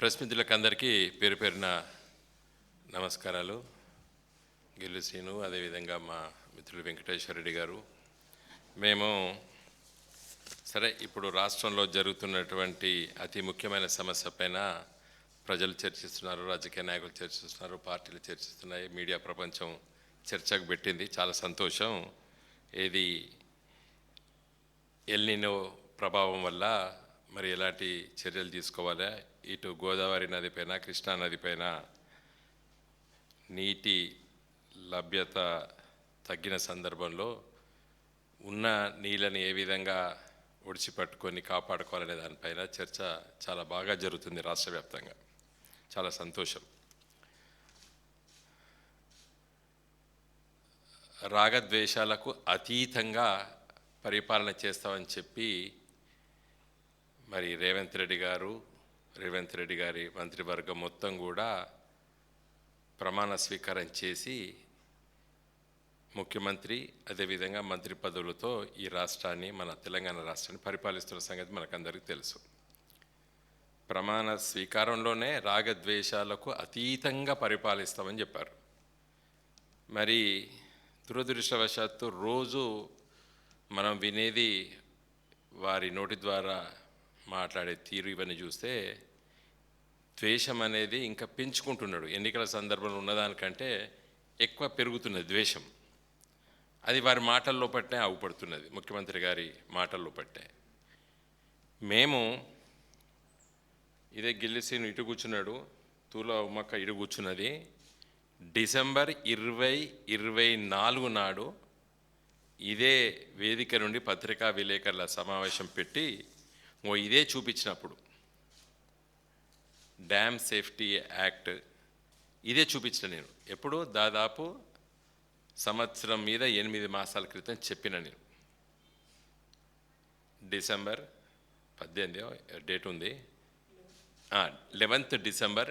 Press మిత్రులకు అందరికీ పేరు పేరున నమస్కారాలు. గిల్లు శ్రీను, అదేవిధంగా మా మిత్రులు వెంకటేశ్వర రెడ్డి గారు. మేము సరే ఇప్పుడు రాష్ట్రంలో జరుగుతున్నటువంటి అతి ముఖ్యమైన సమస్య పైన ప్రజలు చర్చిస్తున్నారు, రాజకీయ నాయకులు చర్చిస్తున్నారు, పార్టీలు చర్చిస్తున్నాయి, మీడియా ప్రపంచం చర్చకు పెట్టింది. చాలా సంతోషం. ఏది ఎల్ నినో ప్రభావం వల్ల మరి ఎలాంటి చర్యలు తీసుకోవాలా, ఇటు గోదావరి నది పైన, కృష్ణా నది పైన నీటి లభ్యత తగ్గిన సందర్భంలో ఉన్న నీళ్ళని ఏ విధంగా ఒడిచిపట్టుకొని కాపాడుకోవాలనే దానిపైన చర్చ చాలా బాగా జరుగుతుంది రాష్ట్ర వ్యాప్తంగా. చాలా సంతోషం. రాగద్వేషాలకు అతీతంగా పరిపాలన చేస్తామని చెప్పి మరి రేవంత్ రెడ్డి గారి మంత్రివర్గం మొత్తం కూడా ప్రమాణ స్వీకారం చేసి ముఖ్యమంత్రి అదేవిధంగా మంత్రి పదవులతో ఈ రాష్ట్రాన్ని, మన తెలంగాణ రాష్ట్రాన్ని పరిపాలిస్తున్న సంగతి మనకందరికీ తెలుసు. ప్రమాణ స్వీకారంలోనే రాగద్వేషాలకు అతీతంగా పరిపాలిస్తామని చెప్పారు. మరి దురదృష్టవశాత్తు రోజు మనం వినేది, వారి నోటి ద్వారా మాట్లాడే తీరు ఇవన్నీ చూస్తే ద్వేషం అనేది ఇంకా పెంచుకుంటున్నాడు. ఎన్నికల సందర్భంలో ఉన్నదానికంటే ఎక్కువ పెరుగుతున్నది ద్వేషం. అది వారి మాటల్లో పట్టే ఆగుపడుతున్నది, ముఖ్యమంత్రి గారి మాటల్లో పట్టే. మేము ఇదే గిల్లిసీను ఇటు కూర్చున్నాడు, తూల ఉమ్మక్క ఇటు కూర్చున్నది. డిసెంబర్ 2024 నాడు ఇదే వేదిక నుండి పత్రికా విలేకరుల సమావేశం పెట్టి ఇదే చూపించినప్పుడు, డ్యామ్ సేఫ్టీ యాక్ట్ ఇదే చూపించిన నేను. ఎప్పుడు దాదాపు సంవత్సరం మీద 8 మాసాల క్రితం చెప్పిన నేను. డిసెంబర్ 18 డేట్ ఉంది, 11th డిసెంబర్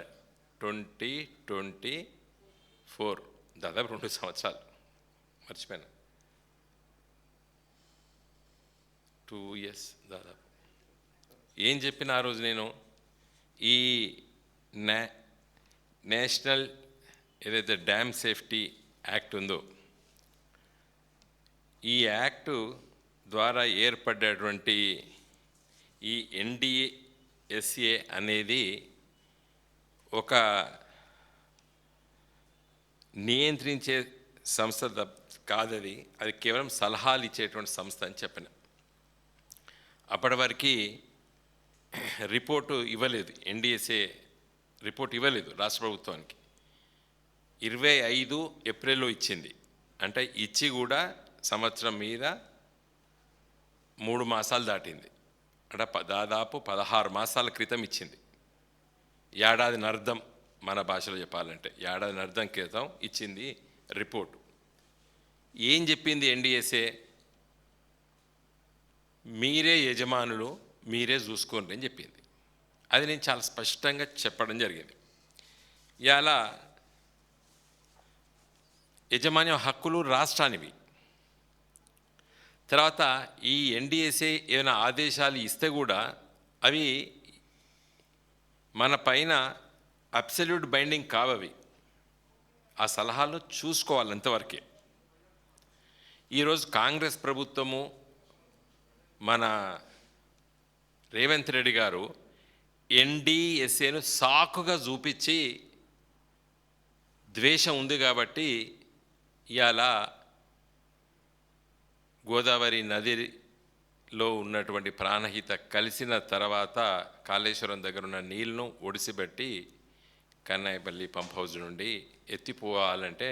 2024, దాదాపు 2 సంవత్సరాలు, మర్చిపోయాను, 2 years దాదాపు. ఏం చెప్పిన ఆ రోజు నేను, ఈ నేషనల్ ఏదైతే డ్యామ్ సేఫ్టీ యాక్ట్ ఉందో, ఈ యాక్టు ద్వారా ఏర్పడ్డటువంటి ఈ NDSA అనేది ఒక నియంత్రించే సంస్థ కాదది, అది కేవలం సలహాలు ఇచ్చేటువంటి సంస్థ అని చెప్పిన. అప్పటి వరకు రిపోర్టు ఇవ్వలేదు, NDSA రిపోర్ట్ ఇవ్వలేదు రాష్ట్ర ప్రభుత్వానికి. 25 ఏప్రిల్లో ఇచ్చింది. అంటే ఇచ్చి కూడా సంవత్సరం మీద 3 మాసాలు దాటింది. అంటే దాదాపు 16 మాసాల క్రితం ఇచ్చింది. ఏడాదినర్థం, మన భాషలో చెప్పాలంటే ఏడాదినర్థం క్రితం ఇచ్చింది రిపోర్టు. ఏం చెప్పింది NDSA? మీరే యజమానులు, మీరే చూసుకోండి అని చెప్పింది. అది నేను చాలా స్పష్టంగా చెప్పడం జరిగింది. ఇలా యజమాన్యం హక్కులు రాష్ట్రానివి. తర్వాత ఈ NDSA ఏమైనా ఆదేశాలు ఇస్తే కూడా అవి మన పైన అబ్సల్యూట్ బైండింగ్ కావవి. ఆ సలహాలు చూసుకోవాలి అంతవరకే. ఈరోజు కాంగ్రెస్ ప్రభుత్వము, మన రేవంత్ రెడ్డి గారు NDSAను సాకుగా చూపించి, ద్వేషం ఉంది కాబట్టి ఇవాళ గోదావరి నదిలో ఉన్నటువంటి ప్రాణహిత కలిసిన తర్వాత కాళేశ్వరం దగ్గర ఉన్న నీళ్ళను ఒడిసిబెట్టి కన్నాయపల్లి పంప్ హౌస్ నుండి ఎత్తిపోవాలంటే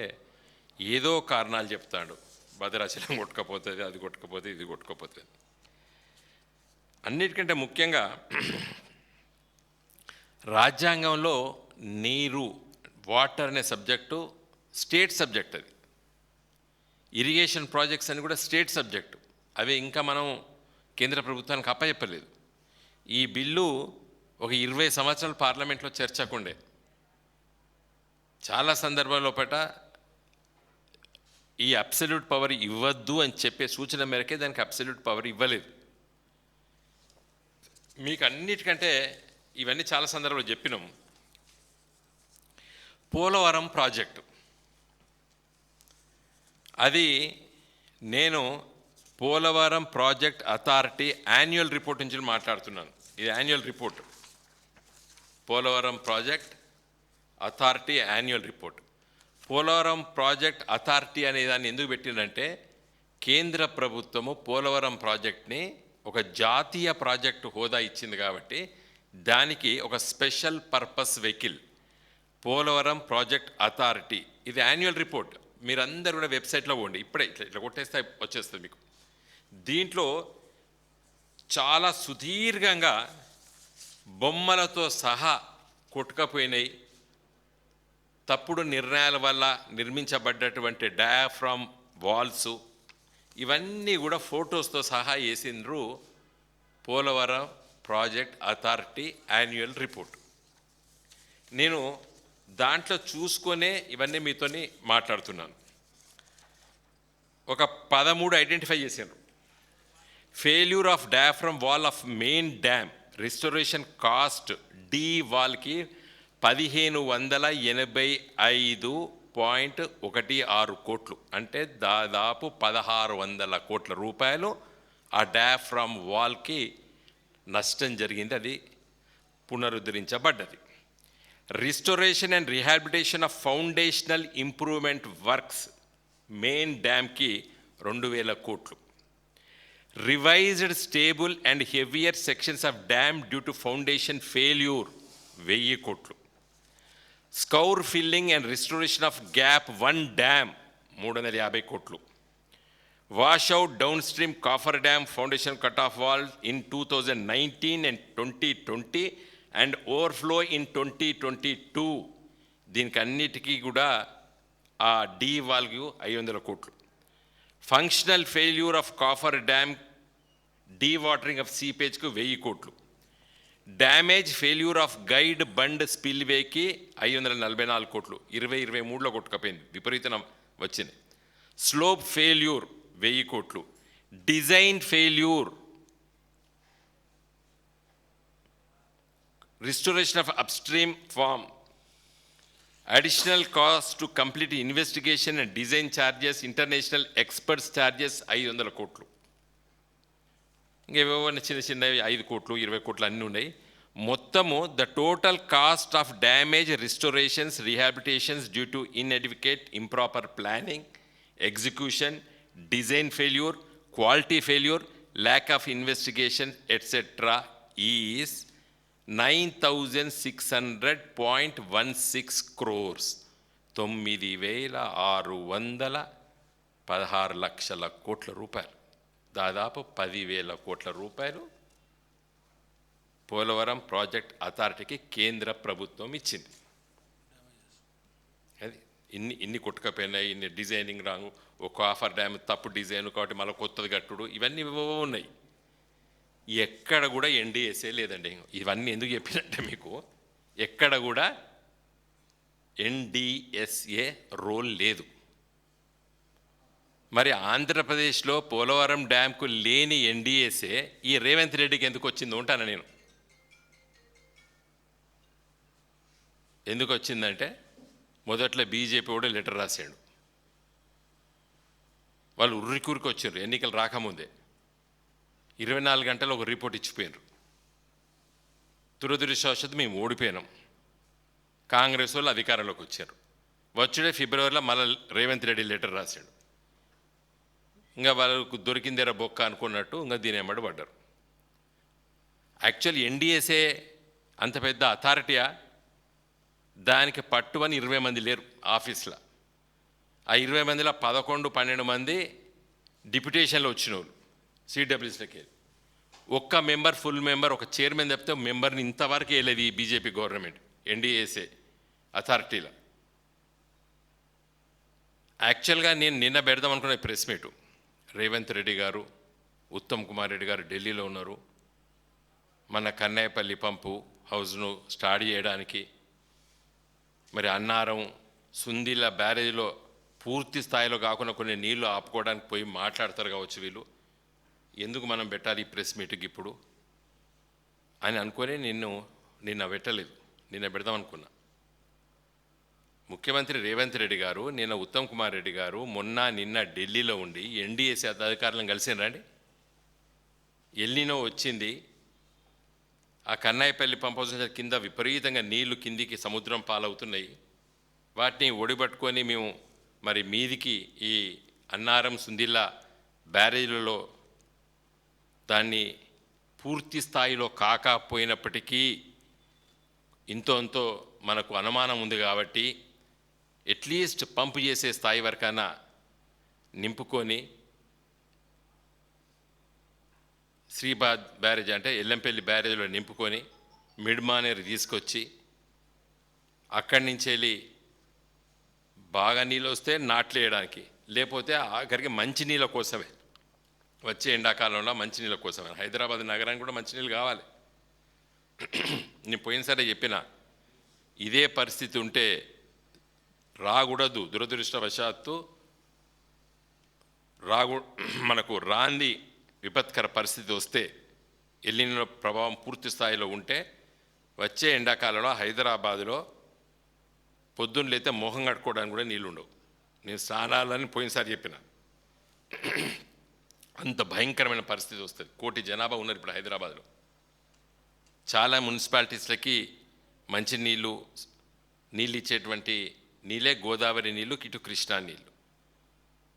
ఏదో కారణాలు చెప్తాడు. భద్రాచలం కొట్టుకపోతుంది, అది కొట్టుకపోతే, ఇది కొట్టుకపోతుంది. అన్నిటికంటే ముఖ్యంగా రాజ్యాంగంలో నీరు, వాటర్ అనే సబ్జెక్టు స్టేట్ సబ్జెక్ట్. అది ఇరిగేషన్ ప్రాజెక్ట్స్ అని కూడా స్టేట్ సబ్జెక్టు. అవి ఇంకా మనం కేంద్ర ప్రభుత్వానికి అప్పచెప్పలేదు. ఈ బిల్లు ఒక 20 సంవత్సరాలు పార్లమెంట్లో చర్చకుండే. చాలా సందర్భాల్లో ఈ అబ్సల్యూట్ పవర్ ఇవ్వద్దు అని చెప్పే సూచన మేరకే దానికి అబ్సల్యూట్ పవర్ ఇవ్వలేదు. మీకు అన్నిటికంటే ఇవన్నీ చాలా సందర్భాలు చెప్పినాం. పోలవరం ప్రాజెక్టు అది నేను Polavaram project authority annual report నుంచి మాట్లాడుతున్నాను. ఇది annual report, Polavaram project authority annual report. Polavaram project authority అనే దాన్ని ఎందుకు పెట్టిందంటే, కేంద్ర ప్రభుత్వము పోలవరం ప్రాజెక్ట్ని ఒక జాతీయ ప్రాజెక్టు హోదా ఇచ్చింది కాబట్టి దానికి ఒక special purpose vehicle Polavaram project authority. ఇది యాన్యువల్ రిపోర్ట్. మీరందరూ కూడా వెబ్సైట్లో పోండి, ఇప్పుడే ఇట్లా కొట్టేస్తే వచ్చేస్తుంది మీకు. దీంట్లో చాలా సుదీర్ఘంగా బొమ్మలతో సహా కొట్టుకపోయినాయి, తప్పుడు నిర్ణయాల వల్ల నిర్మించబడ్డటువంటి డయాఫ్రామ్ వాల్స్, ఇవన్నీ కూడా ఫొటోస్తో సహా వేసిండ్రు Polavaram project authority annual report. నేను దాంట్లో చూసుకొనే ఇవన్నీ మీతోని మాట్లాడుతున్నాను. ఒక 13 ఐడెంటిఫై చేశారు. Failure of diaphragm wall of main dam, restoration cost D వాల్కి 1585.16 కోట్లు, అంటే దాదాపు 1600 కోట్ల రూపాయలు ఆ డయాఫ్రమ్ వాల్కి నష్టం జరిగింది. అది పునరుద్ధరించబడ్డది. Restoration and rehabilitation of foundational improvement works main డ్యామ్కి 2000 కోట్లు. Revised stable and heavier sections of dam due to foundation failure 1000 కోట్లు. Scour filling and restoration of gap 1 dam 350 కోట్లు. Washout downstream coffer dam foundation cut off wall in 2019 and 2020 and overflow in 2022. దీనికి అన్నిటికీ కూడా ఆ D వాల్కి 500 కోట్లు. Functional failure of coffer dam D watering of సీపేజ్కు 1000 కోట్లు. Damage failure of guide bund స్పిల్వేకి 544 కోట్లు. 2023లో కొట్టుకపోయింది, విపరీతం వచ్చింది. స్లోప్ ఫెయిల్యూర్ 1000 కోట్లు. Design failure, restoration of upstream form, additional cost to complete investigation and design charges, international experts charges 500 కోట్లు. ఇంకేవో చిన్న చిన్నవి 5 కోట్లు 20 కోట్లు అన్నీ ఉన్నాయి. మొత్తము the total cost of damage, restorations, rehabilitations due to inadequate improper planning, execution, design failure, quality failure, lack of investigation etcetera is 9600.16 crores, 9616 లక్షల కోట్ల రూపాయలు, దాదాపు 10,000 కోట్ల రూపాయలు పోలవరం ప్రాజెక్ట్ అథారిటీకి కేంద్ర ప్రభుత్వం ఇచ్చింది. అది ఇన్ని కొట్టుకపోయినాయి, ఇన్ని డిజైనింగ్ రాంగ్, ఒక కాఫర్ డ్యామ్ తప్పు డిజైన్ కాబట్టి మళ్ళీ కొత్తది కట్టుడు, ఇవన్నీ ఉన్నాయి. ఎక్కడ కూడా ఎన్డీఎస్ఏ లేదండి. ఇవన్నీ ఎందుకు చెప్పినట్టే మీకు, ఎక్కడ కూడా ఎన్డీఎస్ఏ రోల్ లేదు. మరి ఆంధ్రప్రదేశ్లో పోలవరం డ్యామ్కు లేని ఎన్డీఎస్ఏ ఈ రేవంత్ రెడ్డికి ఎందుకు వచ్చిందో ఉంటాను నేను. ఎందుకు వచ్చిందంటే, మొదట్లో బీజేపీ కూడా లెటర్ రాశాడు. వాళ్ళు ఉర్రికూరికి వచ్చారు ఎన్నికలు రాకముందే. 24 గంటలు ఒక రిపోర్ట్ ఇచ్చిపోయినారు. దురదృష్టవశాత్తు మేము ఓడిపోయినాం. కాంగ్రెస్ వాళ్ళు అధికారంలోకి వచ్చారు. వచ్చే ఫిబ్రవరిలో మళ్ళీ రేవంత్ రెడ్డి లెటర్ రాశాడు. ఇంకా వాళ్ళకు దొరికిందేరా బొక్క అనుకున్నట్టు ఇంకా దీని ఎమ్మడి పడ్డారు. యాక్చువల్ ఎన్డీఎస్ఏ అంత పెద్ద అథారిటీయా? దానికి పట్టువని 20 మంది లేరు ఆఫీస్లో. ఆ 20 మందిలో 11-12 మంది డిప్యుటేషన్లో వచ్చిన వాళ్ళు సిడబ్ల్యూసీలోకి. ఒక్క మెంబర్, ఫుల్ మెంబర్, ఒక చైర్మన్ తప్పితే మెంబర్ని ఇంతవరకు వేయలేదు ఈ బీజేపీ గవర్నమెంట్ ఎన్డీఎస్ఏ అథారిటీలో. యాక్చువల్గా నేను నిన్న పెడదాం అనుకున్న ప్రెస్ మీటు, రేవంత్ రెడ్డి గారు, ఉత్తమ్ కుమార్ రెడ్డి గారు ఢిల్లీలో ఉన్నారు. మన కన్నయ్యపల్లి పంపు హౌస్ను స్టార్ట్ చేయడానికి, మరి అన్నారం సుందిల బ్యారేజ్లో పూర్తి స్థాయిలో కాకుండా కొన్ని నీళ్లు ఆపుకోవడానికి పోయి మాట్లాడతారు కావచ్చు వీళ్ళు. ఎందుకు మనం పెట్టాలి ఈ ప్రెస్ మీట్కి ఇప్పుడు అని అనుకొని నిన్ను నిన్న పెట్టలేదు, నిన్న పెడదాం అనుకున్నా. ముఖ్యమంత్రి రేవంత్ రెడ్డి గారు, నిన్న ఉత్తమ్ కుమార్ రెడ్డి గారు నిన్న ఢిల్లీలో ఉండి ఎన్డీఏసీ అధికారులను కలిసినరండి. ఎల్నినో వచ్చింది, ఆ కన్నాయిపల్లి పంప్ హౌస్ కింద విపరీతంగా నీళ్లు కిందికి సముద్రం పాలవుతున్నాయి. వాటిని ఒడిపట్టుకొని మేము మరి మీదికి ఈ అన్నారం సుందిల్లా బ్యారేజ్లలో దాన్ని పూర్తి స్థాయిలో కాకపోయినప్పటికీ ఇంతో మనకు అనుమానం ఉంది కాబట్టి అట్లీస్ట్ పంపు చేసే స్థాయి వరకన్నా నింపుకొని శ్రీబాద్ బ్యారేజ్ అంటే ఎల్లంపల్లి బ్యారేజ్లో నింపుకొని మిడ్మానేరు తీసుకొచ్చి అక్కడి నుంచి వెళ్ళి బాగా నీళ్ళు వస్తే నాట్లు వేయడానికి, లేకపోతే ఆఖరికి మంచినీళ్ళ కోసమే, వచ్చే ఎండాకాలంలో మంచినీళ్ళ కోసమే. హైదరాబాద్ నగరానికి కూడా మంచినీళ్ళు కావాలి. నేను పోయినసారి చెప్పిన ఇదే పరిస్థితి ఉంటే రాకూడదు, దురదృష్టవశాత్తు మనకు రాంది విపత్కర పరిస్థితి వస్తే ఎల్నినో ప్రభావం పూర్తి స్థాయిలో ఉంటే వచ్చే ఎండాకాలంలో హైదరాబాదులో పొద్దున్న లేతే మొహం కట్టుకోవడానికి కూడా నీళ్ళు ఉండవు. నేను స్నానాలని పోయినసారి చెప్పిన, అంత భయంకరమైన పరిస్థితి వస్తుంది. 1 కోటి జనాభా ఉన్నారు ఇప్పుడు హైదరాబాద్లో. చాలా మున్సిపాలిటీస్లకి మంచి నీళ్ళు ఇచ్చేటువంటి నీళ్ళే గోదావరి నీళ్ళు, ఇటు కృష్ణా నీళ్ళు.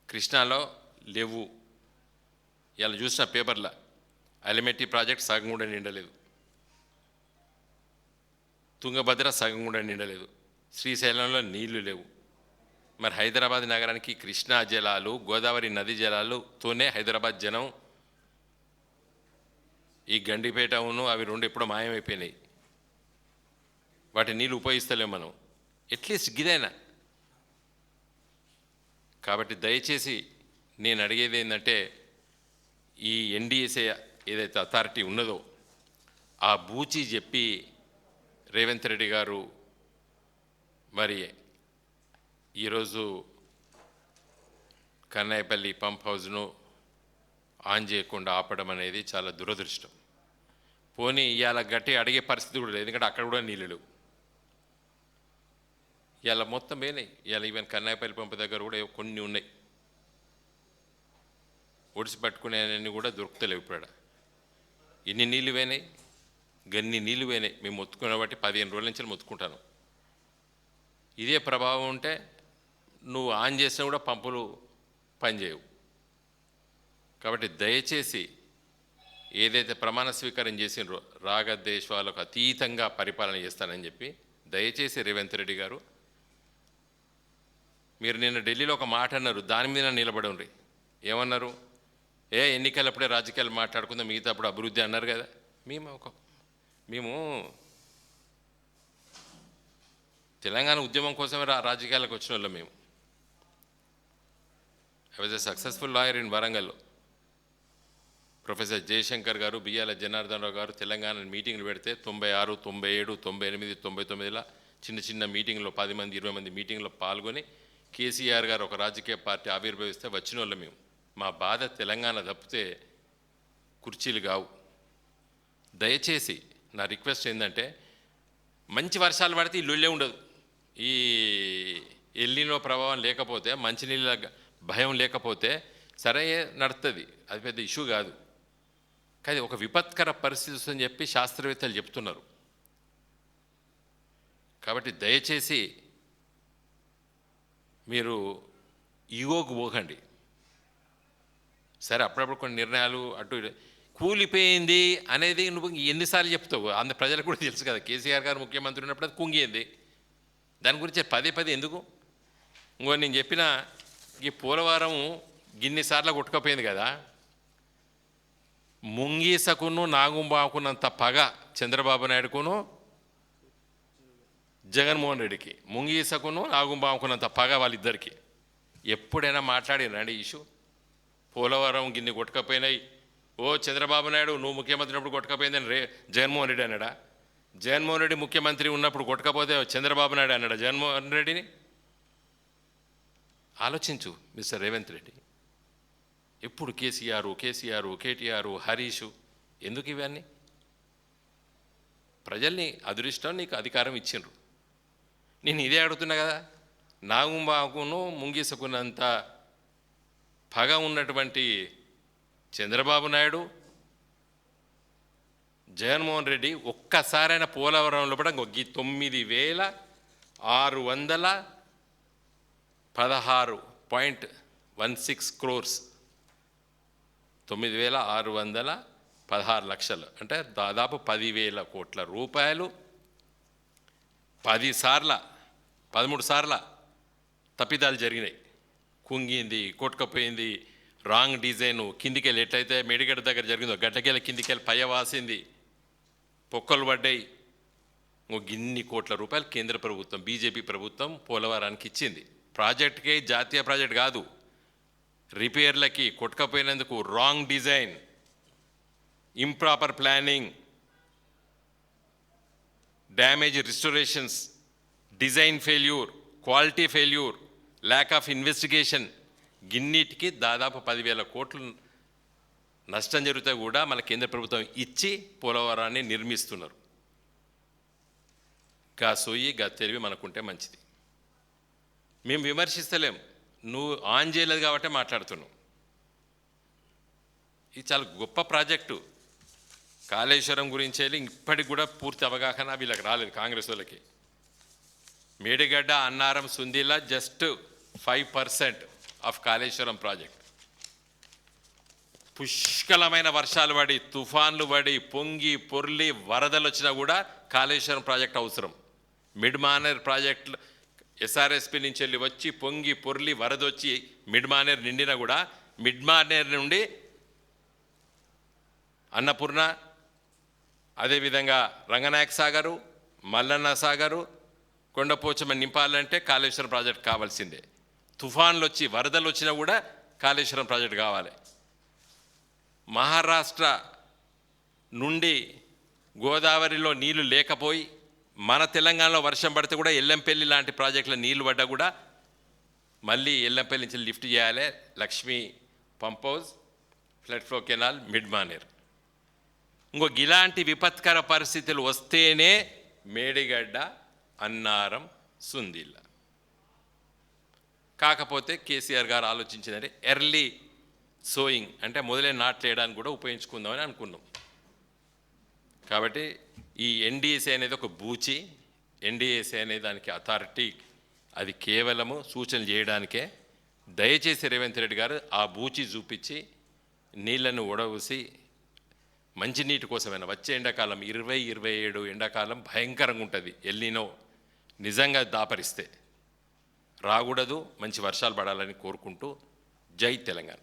కృష్ణాలో లేవు. ఇలా చూసిన పేపర్లో అలిమెట్టి ప్రాజెక్ట్ సగం కూడా నిండలేదు, తుంగభద్ర సగం కూడా నిండలేదు, శ్రీశైలంలో నీళ్లు లేవు. మరి హైదరాబాద్ నగరానికి కృష్ణా జలాలు, గోదావరి నది జలాలతోనే హైదరాబాద్ జనం, ఈ గండిపేటను అవి రెండు ఎప్పుడో మాయమైపోయినాయి. వాటి నీళ్ళు ఉపయోగిస్తలేము మనం, అట్లీస్ట్ గిదైనా. కాబట్టి దయచేసి నేను అడిగేది ఏంటంటే, ఈ ఎన్డీఎస్ఏ ఏదైతే అథారిటీ ఉన్నదో ఆ బూచి చెప్పి రేవంత్ రెడ్డి గారు మరి ఈరోజు కన్నాయిపల్లి పంప్ హౌస్ను ఆన్ చేయకుండా ఆపడం అనేది చాలా దురదృష్టం. పోనీ ఇవాళ గట్టి అడిగే పరిస్థితి కూడా లేదు, ఎందుకంటే అక్కడ కూడా నీళ్ళు లేవు. ఇవాళ మొత్తం పోయినాయి. ఇవాళ ఈవెన్ కన్నాయిపల్లి పంపు దగ్గర కూడా కొన్ని ఉన్నాయి, ఒడిసి పట్టుకునేవన్నీ కూడా దొరుకుతలేవు. ఇప్పుడు ఎన్ని నీళ్ళు పోయినాయి, గన్ని నీళ్ళు పోయినాయి. మేము మొత్తుకున్న బట్టి 15 రోజుల నుంచి మొత్తుకుంటాను. ఇదే ప్రభావం ఉంటే నువ్వు ఆన్ చేసినా కూడా పంపులు పనిచేయవు. కాబట్టి దయచేసి ఏదైతే ప్రమాణ స్వీకారం చేసినరో రాగద్వేషాలకు అతీతంగా పరిపాలన చేస్తానని చెప్పి దయచేసి రేవంత్ రెడ్డి గారు, మీరు నిన్న ఢిల్లీలో ఒక మాట అన్నారు, దాని మీద నిలబడి ఉండ్రి. ఏమన్నారు? ఎన్నికలప్పుడే రాజకీయాలు మాట్లాడుకుందాం, మిగతా అప్పుడు అభివృద్ధి అన్నారు కదా. మేము తెలంగాణ ఉద్యమం కోసమే రాజకీయాలకు వచ్చిన వాళ్ళం. మేము I was a successful lawyer in Warangal. Professor Jayashankar గారు, బియ్యాల జనార్దన్ రావు గారు తెలంగాణ మీటింగ్లు పెడితే 96, 97, 98, 99లా చిన్న మీటింగ్లో 10 మంది 20 మంది మీటింగ్లో పాల్గొని కేసీఆర్ గారు ఒక రాజకీయ పార్టీ ఆవిర్భవిస్తే వచ్చిన వాళ్ళం మేము. మా బాధ తెలంగాణ తప్పితే కుర్చీలు కావు. దయచేసి నా రిక్వెస్ట్ ఏంటంటే, మంచి వర్షాలు పడితే ఈ లొల్లే ఉండదు. ఈ ఎల్నినో ప్రభావం లేకపోతే, మంచినీళ్ళ భయం లేకపోతే సరే నడుస్తుంది, అది పెద్ద ఇష్యూ కాదు. కానీ ఒక విపత్కర పరిస్థితి వస్తుందని చెప్పి శాస్త్రవేత్తలు చెప్తున్నారు. కాబట్టి దయచేసి మీరు ఈగోకు పోకండి. సరే అప్పుడప్పుడు కొన్ని నిర్ణయాలు అటు కూలిపోయింది అనేది నువ్వు ఎన్నిసార్లు చెప్తావు, అంత ప్రజలకు కూడా తెలుసు కదా. కేసీఆర్ గారు ముఖ్యమంత్రి ఉన్నప్పుడు అది కుంగింది, దాని గురించి పదే ఎందుకు? ఇంకో నేను చెప్పిన ఈ పోలవరం గిన్నిసార్లు కొట్టుకపోయింది కదా, ముంగీసకును నాగుంబాకున్నంత పగ చంద్రబాబు నాయుడుకును జగన్మోహన్ రెడ్డికి, ముంగీసకును నాగుంబాకున్నంత పగ వాళ్ళిద్దరికి. ఎప్పుడైనా మాట్లాడినండి ఇష్యూ? పోలవరం గిన్ని కొట్టుకపోయినాయి, చంద్రబాబు నాయుడు నువ్వు ముఖ్యమంత్రి ఉన్నప్పుడు కొట్టుకపోయిందని జగన్మోహన్ రెడ్డి అన్నాడా? జగన్మోహన్ రెడ్డి ముఖ్యమంత్రి ఉన్నప్పుడు కొట్టకపోతే చంద్రబాబు నాయుడు అన్నాడా జగన్మోహన్ రెడ్డిని? ఆలోచించు మిస్టర్ రేవంత్ రెడ్డి. ఎప్పుడు కేసీఆర్, కేటీఆర్, హరీషు, ఎందుకు ఇవన్నీ? ప్రజల్ని అదృష్టం నీకు అధికారం ఇచ్చిండ్రు. నేను ఇదే అడుగుతున్నా కదా, నాగుంబాకును ముంగీసుకున్నంత పగ ఉన్నటువంటి చంద్రబాబు నాయుడు, జగన్మోహన్ రెడ్డి ఒక్కసారైన పోలవరంలో కూడా 9,616.16 crores, 9,616 లక్షలు అంటే దాదాపు 10,000 కోట్ల రూపాయలు 13 సార్ల తప్పిదాలు జరిగినాయి. కుంగింది, కొట్టుకపోయింది, రాంగ్ డిజైను, కిందికెళ్ళి ఎట్లయితే మేడిగడ్డ దగ్గర జరిగిందో గడ్డకెళ్ళి కిందికెళ్ళి పయ్యవాసింది, పొక్కలు పడ్డాయి. ఇన్ని కోట్ల రూపాయలు కేంద్ర ప్రభుత్వం, బీజేపీ ప్రభుత్వం పోలవరానికి ఇచ్చింది. ప్రాజెక్ట్కే, జాతీయ ప్రాజెక్ట్ కాదు, రిపేర్లకి, కొట్టుకపోయినందుకు wrong design, improper planning, damage restorations, design failure, quality failure, lack of investigation, గిన్నిటికి దాదాపు 10,000 కోట్లు నష్టం జరిగితే కూడా మన కేంద్ర ప్రభుత్వం ఇచ్చి పోలవరాన్ని నిర్మిస్తున్నారు. గా సోయి గా తెలివి మనకుంటే మంచిది. మేము విమర్శిస్తలేం, నువ్వు ఆన్ చేయలేదు కాబట్టి మాట్లాడుతున్నావు. ఇది చాలా గొప్ప ప్రాజెక్టు. కాళేశ్వరం గురించి వెళ్ళి ఇప్పటికి కూడా పూర్తి అవగాహన వీళ్ళకి రాలేదు, కాంగ్రెస్ వాళ్ళకి. Medigadda, Annaram, Sundilla just 5% of Kaleshwaram project. పుష్కలమైన వర్షాలు పడి, తుఫాన్లు పడి, పొంగి పొర్లి వరదలు వచ్చినా కూడా కాళేశ్వరం ప్రాజెక్ట్ అవసరం. మిడ్ మానేర్ ప్రాజెక్టు ఎస్ఆర్ఎస్పి నుంచి వెళ్ళి వచ్చి పొంగి పొర్లి వరదొచ్చి మిడ్ మానేర్ నిండినా కూడా మిడ్ మానేర్ నుండి అన్నపూర్ణ, అదేవిధంగా రంగనాయక సాగరు, మల్లన్న సాగరు, కొండపోచమ్మ నింపాలంటే కాళేశ్వరం ప్రాజెక్ట్ కావాల్సిందే. తుఫాన్లు వచ్చి వరదలు వచ్చినా కూడా కాళేశ్వరం ప్రాజెక్ట్ కావాలి. మహారాష్ట్ర నుండి గోదావరిలో నీళ్లు లేకపోయి మన తెలంగాణలో వర్షం పడితే కూడా ఎల్లంపల్లి లాంటి ప్రాజెక్టుల నీళ్లు పడ్డా కూడా మళ్ళీ ఎల్లంపల్లి నుంచి లిఫ్ట్ చేయాలి. Lakshmi pump house, flood flow canal, mid Maner. ఇలాంటి విపత్కర పరిస్థితులు వస్తేనే మేడిగడ్డ, అన్నారం, సుందిల్ల. కాకపోతే కేసీఆర్ గారు ఆలోచించిందంటే ఎర్లీ సోయింగ్ అంటే మొదలే నాట్లేయడానికి కూడా ఉపయోగించుకుందామని అనుకున్నాం. కాబట్టి ఈ ఎన్డీఎస్ఏ అనేది ఒక బూచి. ఎన్డీఎస్ఏ అనే దానికి అథారిటీ, అది కేవలము సూచనలు చేయడానికే. దయచేసి రేవంత్ రెడ్డి గారు ఆ బూచి చూపించి నీళ్లను ఒడవసి మంచినీటి కోసమైనా వచ్చే ఎండాకాలం 2027 ఎండాకాలం భయంకరంగా ఉంటుంది. ఎల్నినో నిజంగా దాపరిస్తే రాకూడదు. మంచి వర్షాలు పడాలని కోరుకుంటూ జై తెలంగాణ.